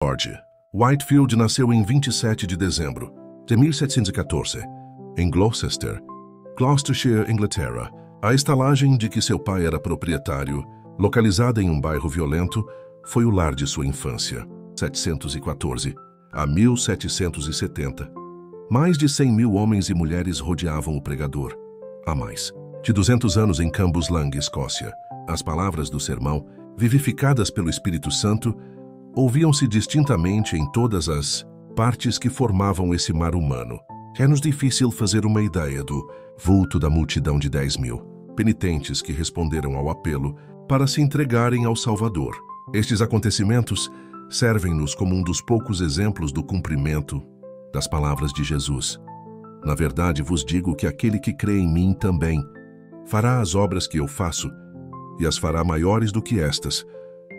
George Whitefield nasceu em 27 de dezembro de 1714, em Gloucester, Gloucestershire, Inglaterra. A estalagem de que seu pai era proprietário, localizada em um bairro violento, foi o lar de sua infância, 714 a 1770. Mais de 100.000 homens e mulheres rodeavam o pregador. Há mais de 200 anos em Cambuslang, Escócia, as palavras do sermão, vivificadas pelo Espírito Santo, ouviam-se distintamente em todas as partes que formavam esse mar humano. É-nos difícil fazer uma ideia do vulto da multidão de 10.000 penitentes que responderam ao apelo para se entregarem ao Salvador. Estes acontecimentos servem-nos como um dos poucos exemplos do cumprimento das palavras de Jesus. Na verdade, vos digo que aquele que crê em mim também fará as obras que eu faço, e as fará maiores do que estas,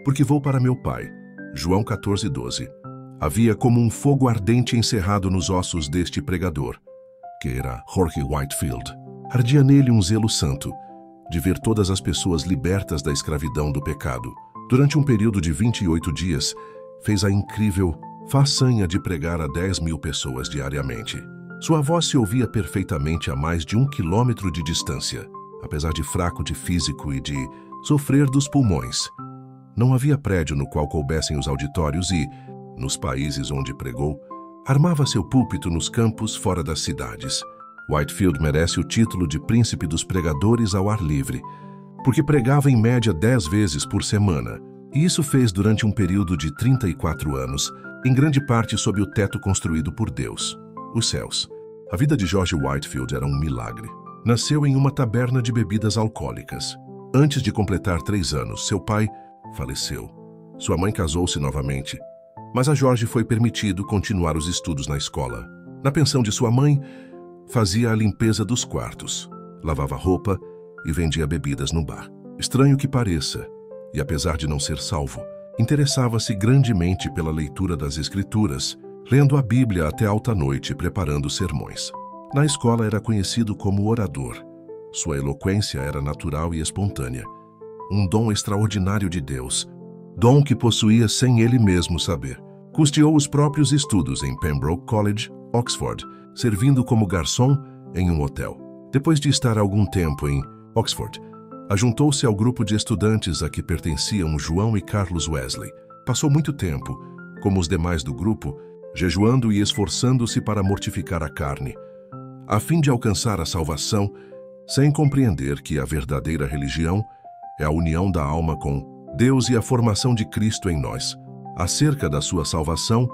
porque vou para meu Pai. João 14:12. Havia como um fogo ardente encerrado nos ossos deste pregador, que era George Whitefield. Ardia nele um zelo santo, de ver todas as pessoas libertas da escravidão do pecado. Durante um período de 28 dias, fez a incrível façanha de pregar a 10.000 pessoas diariamente. Sua voz se ouvia perfeitamente a mais de 1 quilômetro de distância. Apesar de fraco de físico e de sofrer dos pulmões, não havia prédio no qual coubessem os auditórios e, nos países onde pregou, armava seu púlpito nos campos fora das cidades. Whitefield merece o título de príncipe dos pregadores ao ar livre, porque pregava em média 10 vezes por semana, e isso fez durante um período de 34 anos, em grande parte sob o teto construído por Deus, os céus. A vida de George Whitefield era um milagre. Nasceu em uma taberna de bebidas alcoólicas. Antes de completar 3 anos, seu pai faleceu. Sua mãe casou-se novamente, mas a George foi permitido continuar os estudos na escola. Na pensão de sua mãe, fazia a limpeza dos quartos, lavava roupa e vendia bebidas no bar. Estranho que pareça, e apesar de não ser salvo, interessava-se grandemente pela leitura das Escrituras, lendo a Bíblia até alta noite, preparando sermões. Na escola era conhecido como orador. Sua eloquência era natural e espontânea, um dom extraordinário de Deus, dom que possuía sem ele mesmo saber. Custeou os próprios estudos em Pembroke College, Oxford, servindo como garçom em um hotel. Depois de estar algum tempo em Oxford, ajuntou-se ao grupo de estudantes a que pertenciam João e Carlos Wesley. Passou muito tempo, como os demais do grupo, jejuando e esforçando-se para mortificar a carne, a fim de alcançar a salvação, sem compreender que a verdadeira religião é a união da alma com Deus e a formação de Cristo em nós. Acerca da sua salvação,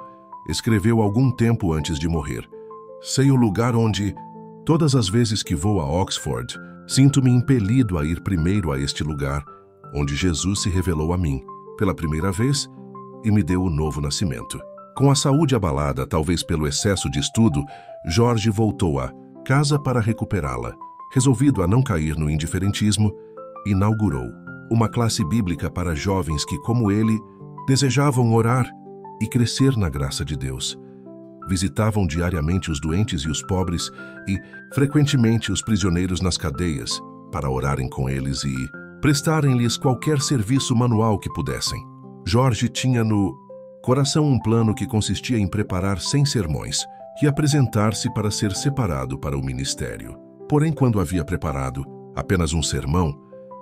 escreveu algum tempo antes de morrer: sei o lugar onde, todas as vezes que vou a Oxford, sinto-me impelido a ir primeiro a este lugar, onde Jesus se revelou a mim, pela primeira vez, e me deu o novo nascimento. Com a saúde abalada, talvez pelo excesso de estudo, George voltou à casa para recuperá-la. Resolvido a não cair no indiferentismo, inaugurou uma classe bíblica para jovens que, como ele, desejavam orar e crescer na graça de Deus. Visitavam diariamente os doentes e os pobres e, frequentemente, os prisioneiros nas cadeias, para orarem com eles e prestarem-lhes qualquer serviço manual que pudessem. George tinha no coração um plano que consistia em preparar 100 sermões e apresentar-se para ser separado para o ministério. Porém, quando havia preparado apenas um sermão,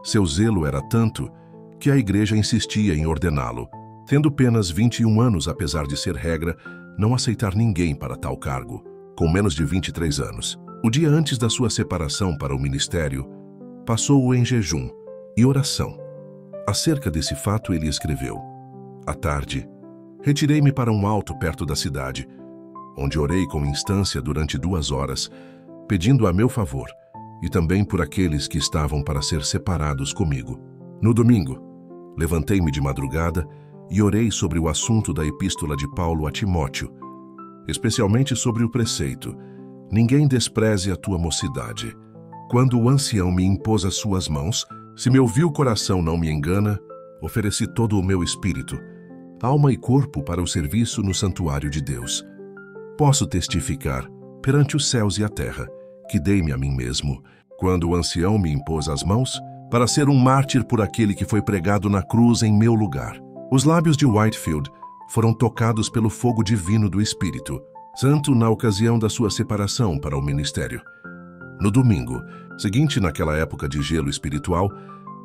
seu zelo era tanto que a igreja insistia em ordená-lo, tendo apenas 21 anos, apesar de ser regra não aceitar ninguém para tal cargo, com menos de 23 anos. O dia antes da sua separação para o ministério, passou-o em jejum e oração. Acerca desse fato ele escreveu: à tarde, retirei-me para um alto perto da cidade, onde orei com instância durante 2 horas, pedindo a meu favor, e também por aqueles que estavam para ser separados comigo. No domingo, levantei-me de madrugada e orei sobre o assunto da epístola de Paulo a Timóteo, especialmente sobre o preceito: ninguém despreze a tua mocidade. Quando o ancião me impôs as suas mãos, se meu vil coração não me engana, ofereci todo o meu espírito, alma e corpo para o serviço no santuário de Deus. Posso testificar, perante os céus e a terra, que dei-me a mim mesmo, quando o ancião me impôs as mãos, para ser um mártir por aquele que foi pregado na cruz em meu lugar. Os lábios de Whitefield foram tocados pelo fogo divino do Espírito Santo na ocasião da sua separação para o ministério. No domingo seguinte, naquela época de gelo espiritual,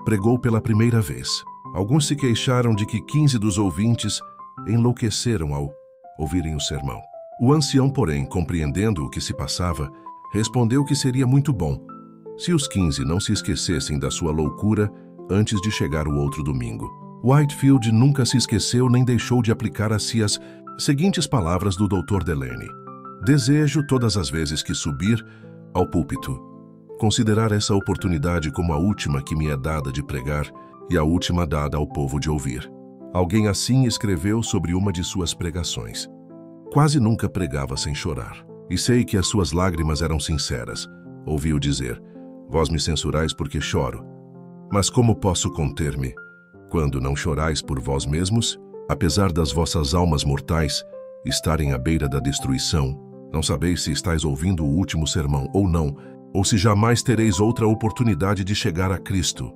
pregou pela primeira vez. Alguns se queixaram de que 15 dos ouvintes enlouqueceram ao ouvirem o sermão. O ancião, porém, compreendendo o que se passava, respondeu que seria muito bom se os 15 não se esquecessem da sua loucura antes de chegar o outro domingo. Whitefield nunca se esqueceu nem deixou de aplicar a si as seguintes palavras do Dr. Delaney: desejo, todas as vezes que subir ao púlpito, considerar essa oportunidade como a última que me é dada de pregar e a última dada ao povo de ouvir. Alguém assim escreveu sobre uma de suas pregações: quase nunca pregava sem chorar, e sei que as suas lágrimas eram sinceras. Ouvi-o dizer: vós me censurais porque choro. Mas como posso conter-me quando não chorais por vós mesmos? Apesar das vossas almas mortais estarem à beira da destruição, não sabeis se estáis ouvindo o último sermão ou não, ou se jamais tereis outra oportunidade de chegar a Cristo.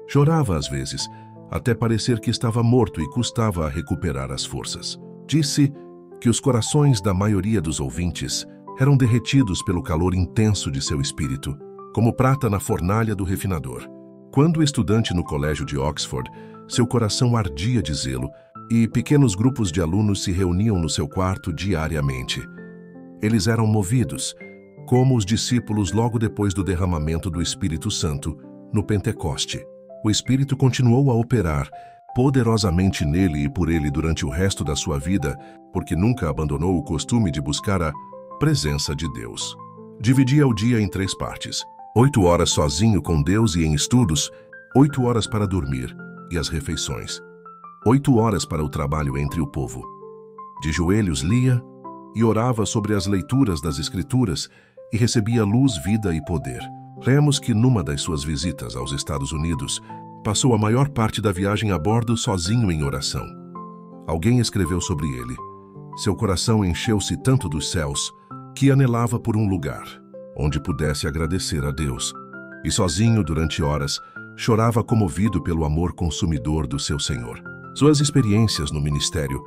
Chorava às vezes, até parecer que estava morto e custava a recuperar as forças. Disse que os corações da maioria dos ouvintes eram derretidos pelo calor intenso de seu espírito, como prata na fornalha do refinador. Quando estudante no colégio de Oxford, seu coração ardia de zelo e pequenos grupos de alunos se reuniam no seu quarto diariamente. Eles eram movidos, como os discípulos logo depois do derramamento do Espírito Santo no Pentecoste. O Espírito continuou a operar poderosamente nele e por ele durante o resto da sua vida, porque nunca abandonou o costume de buscar a presença de Deus. Dividia o dia em 3 partes: 8 horas sozinho com Deus e em estudos, 8 horas para dormir e as refeições, 8 horas para o trabalho entre o povo. De joelhos lia e orava sobre as leituras das Escrituras e recebia luz, vida e poder. Lemos que numa das suas visitas aos Estados Unidos, passou a maior parte da viagem a bordo sozinho em oração. Alguém escreveu sobre ele: seu coração encheu-se tanto dos céus que anelava por um lugar onde pudesse agradecer a Deus. E sozinho, durante horas, chorava comovido pelo amor consumidor do seu Senhor. Suas experiências no ministério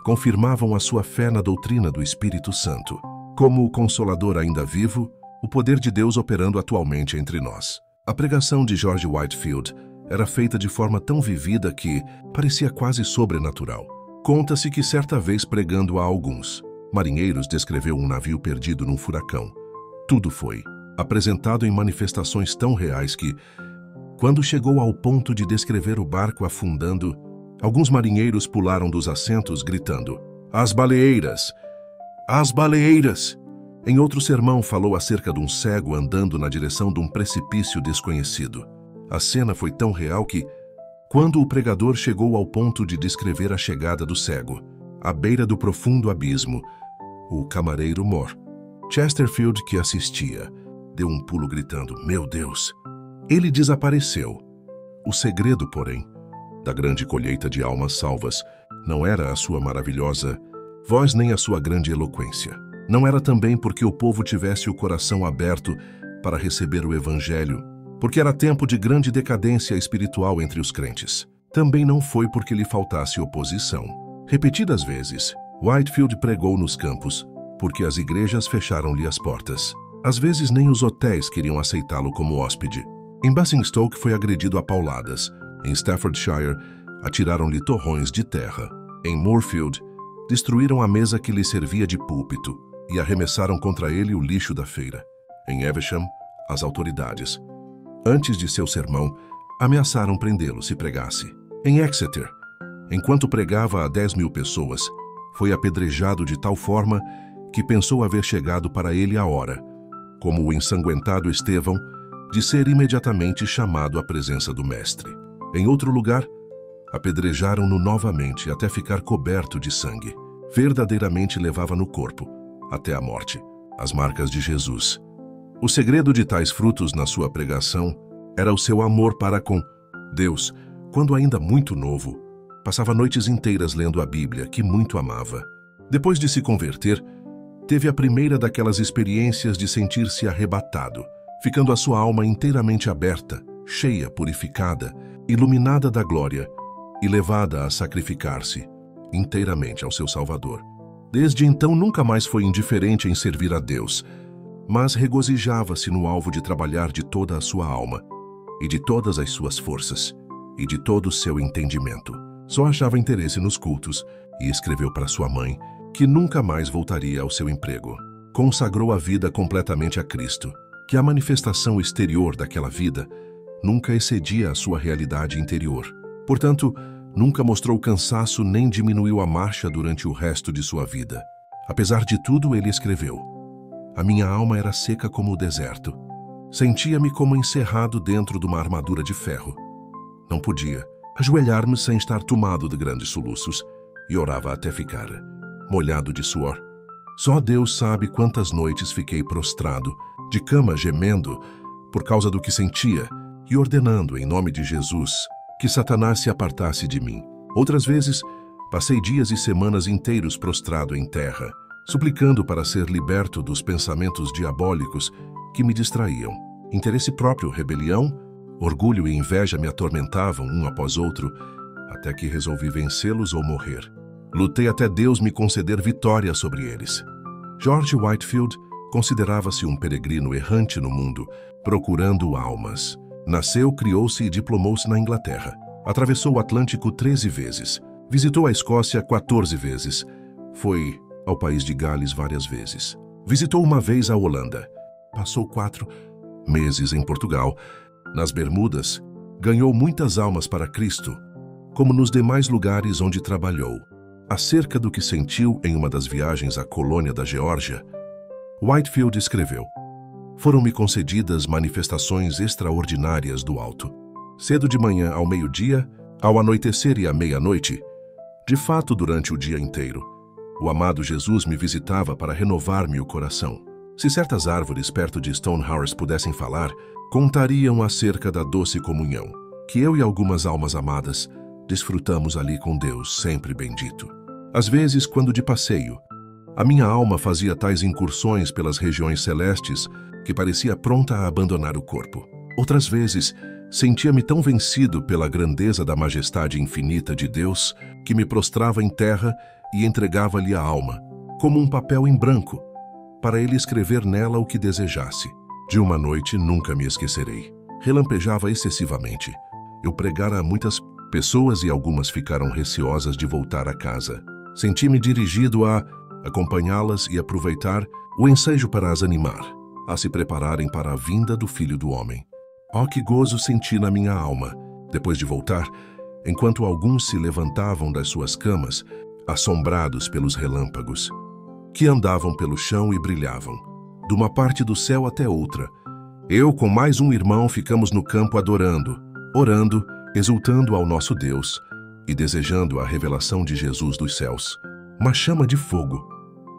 confirmavam a sua fé na doutrina do Espírito Santo. Como o Consolador ainda vivo, o poder de Deus operando atualmente entre nós. A pregação de George Whitefield era feita de forma tão vivida que parecia quase sobrenatural. Conta-se que certa vez, pregando a alguns marinheiros, descreveu um navio perdido num furacão. Tudo foi apresentado em manifestações tão reais que, quando chegou ao ponto de descrever o barco afundando, alguns marinheiros pularam dos assentos gritando: "As baleeiras! As baleeiras!" Em outro sermão falou acerca de um cego andando na direção de um precipício desconhecido. A cena foi tão real que, quando o pregador chegou ao ponto de descrever a chegada do cego, à beira do profundo abismo, o camareiro Mor Chesterfield, que assistia, deu um pulo gritando: "Meu Deus!" Ele desapareceu. O segredo, porém, da grande colheita de almas salvas não era a sua maravilhosa voz nem a sua grande eloquência. Não era também porque o povo tivesse o coração aberto para receber o Evangelho, porque era tempo de grande decadência espiritual entre os crentes. Também não foi porque lhe faltasse oposição. Repetidas vezes, Whitefield pregou nos campos, porque as igrejas fecharam-lhe as portas. Às vezes nem os hotéis queriam aceitá-lo como hóspede. Em Basingstoke foi agredido a pauladas. Em Staffordshire, atiraram-lhe torrões de terra. Em Moorfield, destruíram a mesa que lhe servia de púlpito e arremessaram contra ele o lixo da feira. Em Evesham, as autoridades, antes de seu sermão, ameaçaram prendê-lo se pregasse. Em Exeter, enquanto pregava a 10.000 pessoas, foi apedrejado de tal forma que pensou haver chegado para ele a hora, como o ensanguentado Estevão, de ser imediatamente chamado à presença do Mestre. Em outro lugar, apedrejaram-no novamente até ficar coberto de sangue. Verdadeiramente levava no corpo, até a morte, as marcas de Jesus. O segredo de tais frutos na sua pregação era o seu amor para com Deus. Quando ainda muito novo, passava noites inteiras lendo a Bíblia, que muito amava. Depois de se converter, teve a primeira daquelas experiências de sentir-se arrebatado, ficando a sua alma inteiramente aberta, cheia, purificada, iluminada da glória e levada a sacrificar-se. inteiramente ao seu Salvador. Desde então nunca mais foi indiferente em servir a Deus, mas regozijava-se no alvo de trabalhar de toda a sua alma, e de todas as suas forças, e de todo o seu entendimento. Só achava interesse nos cultos, e escreveu para sua mãe que nunca mais voltaria ao seu emprego. Consagrou a vida completamente a Cristo, que a manifestação exterior daquela vida nunca excedia a sua realidade interior. Portanto, nunca mostrou cansaço nem diminuiu a marcha durante o resto de sua vida. Apesar de tudo, ele escreveu: "A minha alma era seca como o deserto. Sentia-me como encerrado dentro de uma armadura de ferro. Não podia ajoelhar-me sem estar tomado de grandes soluços e orava até ficar molhado de suor. Só Deus sabe quantas noites fiquei prostrado, de cama gemendo, por causa do que sentia e ordenando, em nome de Jesus, que Satanás se apartasse de mim. Outras vezes, passei dias e semanas inteiros prostrado em terra, suplicando para ser liberto dos pensamentos diabólicos que me distraíam. Interesse próprio, rebelião, orgulho e inveja me atormentavam um após outro, até que resolvi vencê-los ou morrer. Lutei até Deus me conceder vitória sobre eles." George Whitefield considerava-se um peregrino errante no mundo, procurando almas. Nasceu, criou-se e diplomou-se na Inglaterra. Atravessou o Atlântico 13 vezes. Visitou a Escócia 14 vezes. Foi ao país de Gales várias vezes. Visitou uma vez a Holanda. Passou 4 meses em Portugal. Nas Bermudas, ganhou muitas almas para Cristo, como nos demais lugares onde trabalhou. Acerca do que sentiu em uma das viagens à colônia da Geórgia, Whitefield escreveu: "Foram-me concedidas manifestações extraordinárias do alto. Cedo de manhã ao meio-dia, ao anoitecer e à meia-noite, de fato durante o dia inteiro, o amado Jesus me visitava para renovar-me o coração. Se certas árvores perto de Stonehurst pudessem falar, contariam acerca da doce comunhão que eu e algumas almas amadas desfrutamos ali com Deus sempre bendito. Às vezes, quando de passeio, a minha alma fazia tais incursões pelas regiões celestes que parecia pronta a abandonar o corpo. Outras vezes, sentia-me tão vencido pela grandeza da majestade infinita de Deus que me prostrava em terra e entregava-lhe a alma, como um papel em branco, para ele escrever nela o que desejasse. De uma noite nunca me esquecerei. Relampejava excessivamente. Eu pregara a muitas pessoas e algumas ficaram receosas de voltar a casa. Senti-me dirigido a acompanhá-las e aproveitar o ensejo para as animar, a se prepararem para a vinda do Filho do Homem. Oh, que gozo senti na minha alma, depois de voltar, enquanto alguns se levantavam das suas camas, assombrados pelos relâmpagos, que andavam pelo chão e brilhavam, de uma parte do céu até outra. Eu, com mais um irmão, ficamos no campo adorando, orando, exultando ao nosso Deus e desejando a revelação de Jesus dos céus. Uma chama de fogo.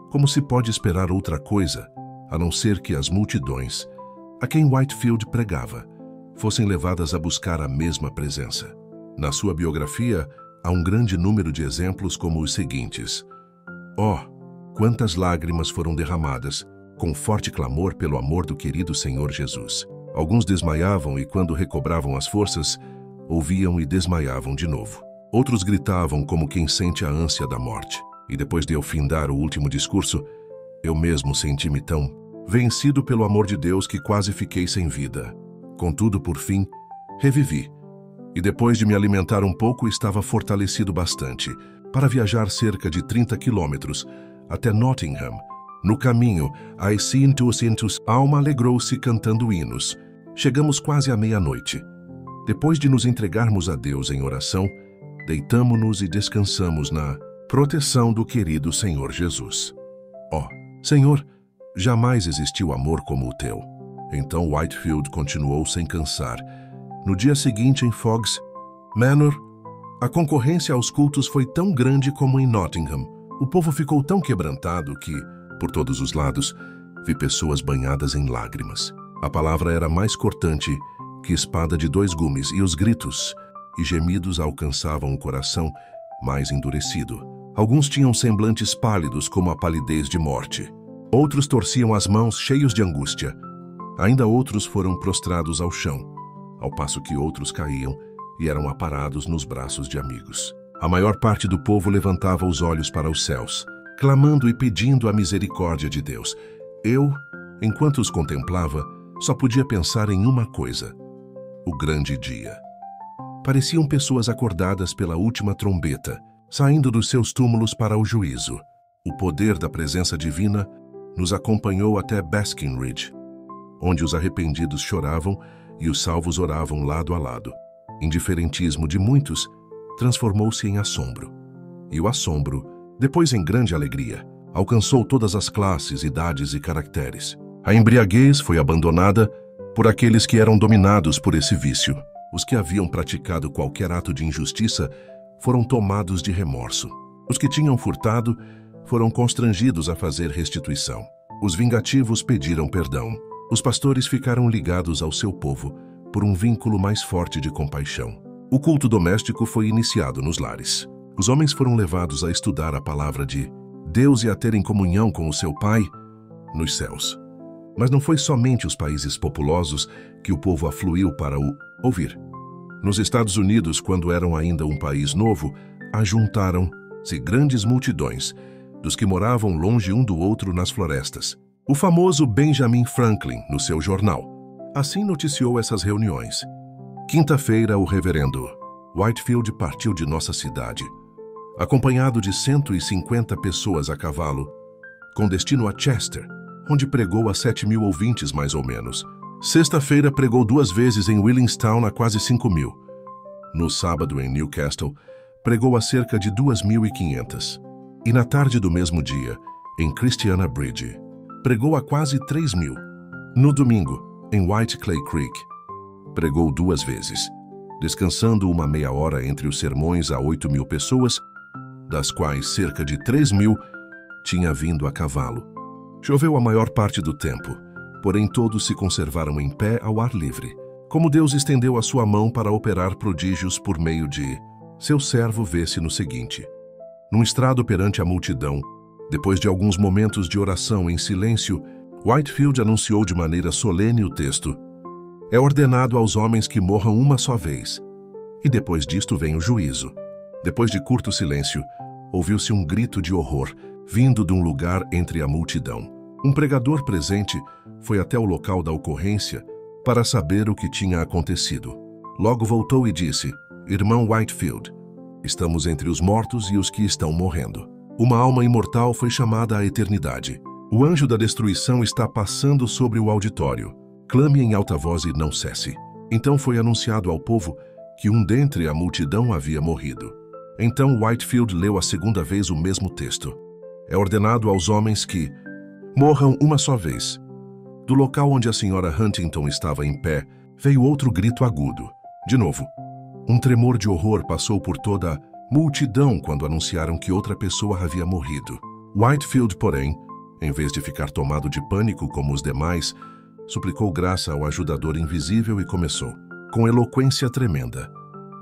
Como se pode esperar outra coisa, a não ser que as multidões, a quem Whitefield pregava, fossem levadas a buscar a mesma presença. Na sua biografia, há um grande número de exemplos como os seguintes. Oh, quantas lágrimas foram derramadas, com forte clamor pelo amor do querido Senhor Jesus. Alguns desmaiavam e, quando recobravam as forças, ouviam e desmaiavam de novo. Outros gritavam como quem sente a ânsia da morte. E depois de eu findar o último discurso, eu mesmo senti-me tão vencido pelo amor de Deus que quase fiquei sem vida. Contudo, por fim, revivi. E depois de me alimentar um pouco, estava fortalecido bastante para viajar cerca de 30 quilômetros até Nottingham. No caminho, a Cintus, a alma alegrou-se cantando hinos. Chegamos quase à meia-noite. Depois de nos entregarmos a Deus em oração, deitamo-nos e descansamos na proteção do querido Senhor Jesus. Oh, Senhor, jamais existiu amor como o teu. Então Whitefield continuou sem cansar. No dia seguinte, em Fogg's Manor, a concorrência aos cultos foi tão grande como em Nottingham. O povo ficou tão quebrantado que, por todos os lados, vi pessoas banhadas em lágrimas. A palavra era mais cortante que espada de 2 gumes, e os gritos e gemidos alcançavam o coração mais endurecido. Alguns tinham semblantes pálidos como a palidez de morte. Outros torciam as mãos cheios de angústia. Ainda outros foram prostrados ao chão, ao passo que outros caíam e eram aparados nos braços de amigos. A maior parte do povo levantava os olhos para os céus, clamando e pedindo a misericórdia de Deus. Eu, enquanto os contemplava, só podia pensar em uma coisa: o grande dia. Pareciam pessoas acordadas pela última trombeta, saindo dos seus túmulos para o juízo. O poder da presença divina nos acompanhou até Basking Ridge, onde os arrependidos choravam e os salvos oravam lado a lado. Indiferentismo de muitos transformou-se em assombro. E o assombro, depois em grande alegria, alcançou todas as classes, idades e caracteres. A embriaguez foi abandonada por aqueles que eram dominados por esse vício. Os que haviam praticado qualquer ato de injustiça foram tomados de remorso. Os que tinham furtado foram constrangidos a fazer restituição. Os vingativos pediram perdão. Os pastores ficaram ligados ao seu povo por um vínculo mais forte de compaixão. O culto doméstico foi iniciado nos lares. Os homens foram levados a estudar a palavra de Deus e a terem comunhão com o seu Pai nos céus. Mas não foi somente os países populosos que o povo afluiu para o ouvir. Nos Estados Unidos, quando eram ainda um país novo, ajuntaram-se grandes multidões dos que moravam longe um do outro nas florestas. O famoso Benjamin Franklin, no seu jornal, assim noticiou essas reuniões. Quinta-feira, o reverendo Whitefield partiu de nossa cidade, acompanhado de 150 pessoas a cavalo, com destino a Chester, onde pregou a 7.000 ouvintes mais ou menos. Sexta-feira pregou 2 vezes em Williamstown a quase 5.000. No sábado, em Newcastle, pregou a cerca de 2.500. E na tarde do mesmo dia, em Christiana Bridge, pregou a quase 3.000. No domingo, em White Clay Creek, pregou 2 vezes, descansando uma meia hora entre os sermões a 8.000 pessoas, das quais cerca de 3.000 tinha vindo a cavalo. Choveu a maior parte do tempo, porém todos se conservaram em pé ao ar livre, como Deus estendeu a sua mão para operar prodígios por meio de seu servo. Vê-se no seguinte: num estrado perante a multidão, depois de alguns momentos de oração em silêncio, Whitefield anunciou de maneira solene o texto: é ordenado aos homens que morram uma só vez, e depois disto vem o juízo. Depois de curto silêncio, ouviu-se um grito de horror, vindo de um lugar entre a multidão. Um pregador presente foi até o local da ocorrência para saber o que tinha acontecido. Logo voltou e disse: irmão Whitefield, estamos entre os mortos e os que estão morrendo. Uma alma imortal foi chamada à eternidade. O anjo da destruição está passando sobre o auditório. Clame em alta voz e não cesse. Então foi anunciado ao povo que um dentre a multidão havia morrido. Então Whitefield leu a segunda vez o mesmo texto. É ordenado aos homens que morram uma só vez. Do local onde a senhora Huntington estava em pé, veio outro grito agudo. De novo. Um tremor de horror passou por toda a multidão quando anunciaram que outra pessoa havia morrido. Whitefield, porém, em vez de ficar tomado de pânico como os demais, suplicou graça ao ajudador invisível e começou, com eloquência tremenda,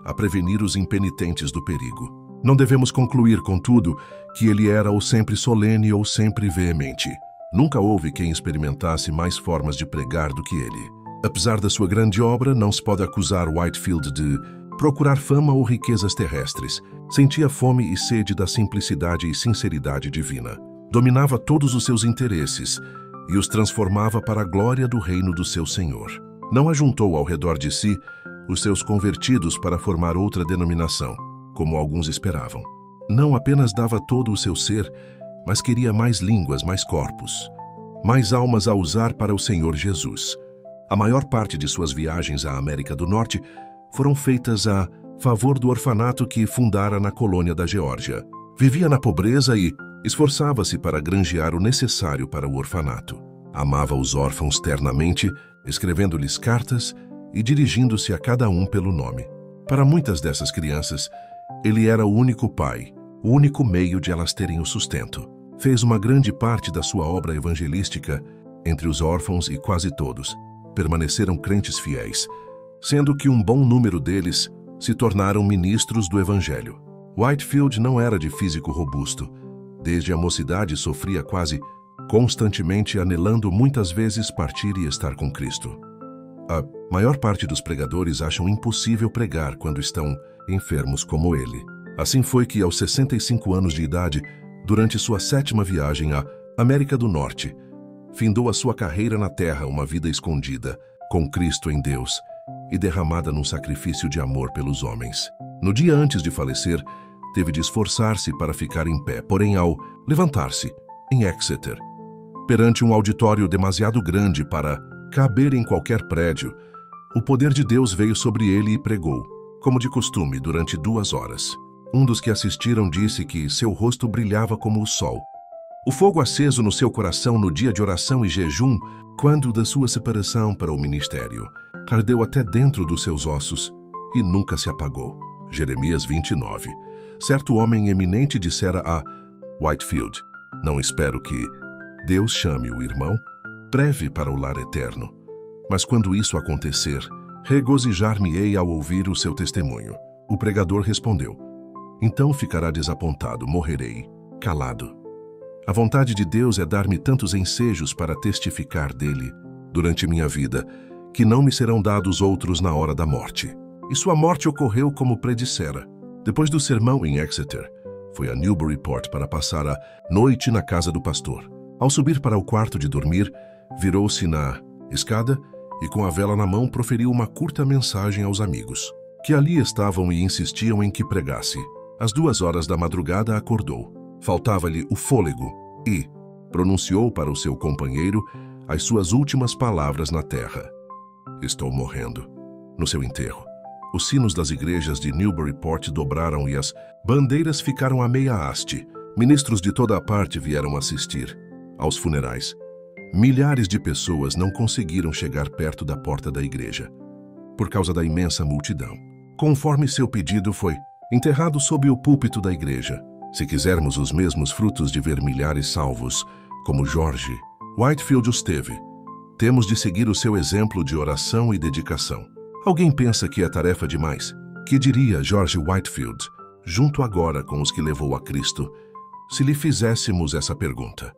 a prevenir os impenitentes do perigo. Não devemos concluir, contudo, que ele era ou sempre solene ou sempre veemente. Nunca houve quem experimentasse mais formas de pregar do que ele. Apesar da sua grande obra, não se pode acusar Whitefield de procurar fama ou riquezas terrestres. Sentia fome e sede da simplicidade e sinceridade divina. Dominava todos os seus interesses e os transformava para a glória do reino do seu Senhor. Não ajuntou ao redor de si os seus convertidos para formar outra denominação, como alguns esperavam. Não apenas dava todo o seu ser, mas queria mais línguas, mais corpos, mais almas a usar para o Senhor Jesus. A maior parte de suas viagens à América do Norte foram feitas a favor do orfanato que fundara na colônia da Geórgia. Vivia na pobreza e esforçava-se para granjear o necessário para o orfanato. Amava os órfãos ternamente, escrevendo-lhes cartas e dirigindo-se a cada um pelo nome. Para muitas dessas crianças, ele era o único pai, o único meio de elas terem o sustento. Fez uma grande parte da sua obra evangelística entre os órfãos e quase todos permaneceram crentes fiéis, sendo que um bom número deles se tornaram ministros do Evangelho. Whitefield não era de físico robusto. Desde a mocidade sofria quase constantemente, anelando muitas vezes partir e estar com Cristo. A maior parte dos pregadores acham impossível pregar quando estão enfermos como ele. Assim foi que, aos 65 anos de idade, durante sua 7ª viagem à América do Norte, findou a sua carreira na Terra, uma vida escondida, com Cristo em Deus e derramada num sacrifício de amor pelos homens. No dia antes de falecer, teve de esforçar-se para ficar em pé, porém, ao levantar-se, em Exeter, perante um auditório demasiado grande para caber em qualquer prédio, o poder de Deus veio sobre ele e pregou, como de costume, durante 2 horas. Um dos que assistiram disse que seu rosto brilhava como o sol. O fogo aceso no seu coração no dia de oração e jejum, quando da sua separação para o ministério, ardeu até dentro dos seus ossos e nunca se apagou. Jeremias 29. Certo homem eminente dissera a Whitefield: não espero que Deus chame o irmão breve para o lar eterno, mas quando isso acontecer, regozijar-me-ei ao ouvir o seu testemunho. O pregador respondeu: então ficará desapontado, morrerei, calado. A vontade de Deus é dar-me tantos ensejos para testificar dele durante minha vida, que não me serão dados outros na hora da morte. E sua morte ocorreu como predissera. Depois do sermão em Exeter, foi a Newburyport para passar a noite na casa do pastor. Ao subir para o quarto de dormir, virou-se na escada e, com a vela na mão, proferiu uma curta mensagem aos amigos, que ali estavam e insistiam em que pregasse. Às 2 horas da madrugada acordou. Faltava-lhe o fôlego e pronunciou para o seu companheiro as suas últimas palavras na terra: estou morrendo. No seu enterro, os sinos das igrejas de Newburyport dobraram e as bandeiras ficaram a meia haste. Ministros de toda a parte vieram assistir aos funerais. Milhares de pessoas não conseguiram chegar perto da porta da igreja, por causa da imensa multidão. Conforme seu pedido, foi enterrado sob o púlpito da igreja. Se quisermos os mesmos frutos de ver milhares salvos, como George Whitefield os teve, temos de seguir o seu exemplo de oração e dedicação. Alguém pensa que é tarefa demais? Que diria George Whitefield, junto agora com os que levou a Cristo, se lhe fizéssemos essa pergunta?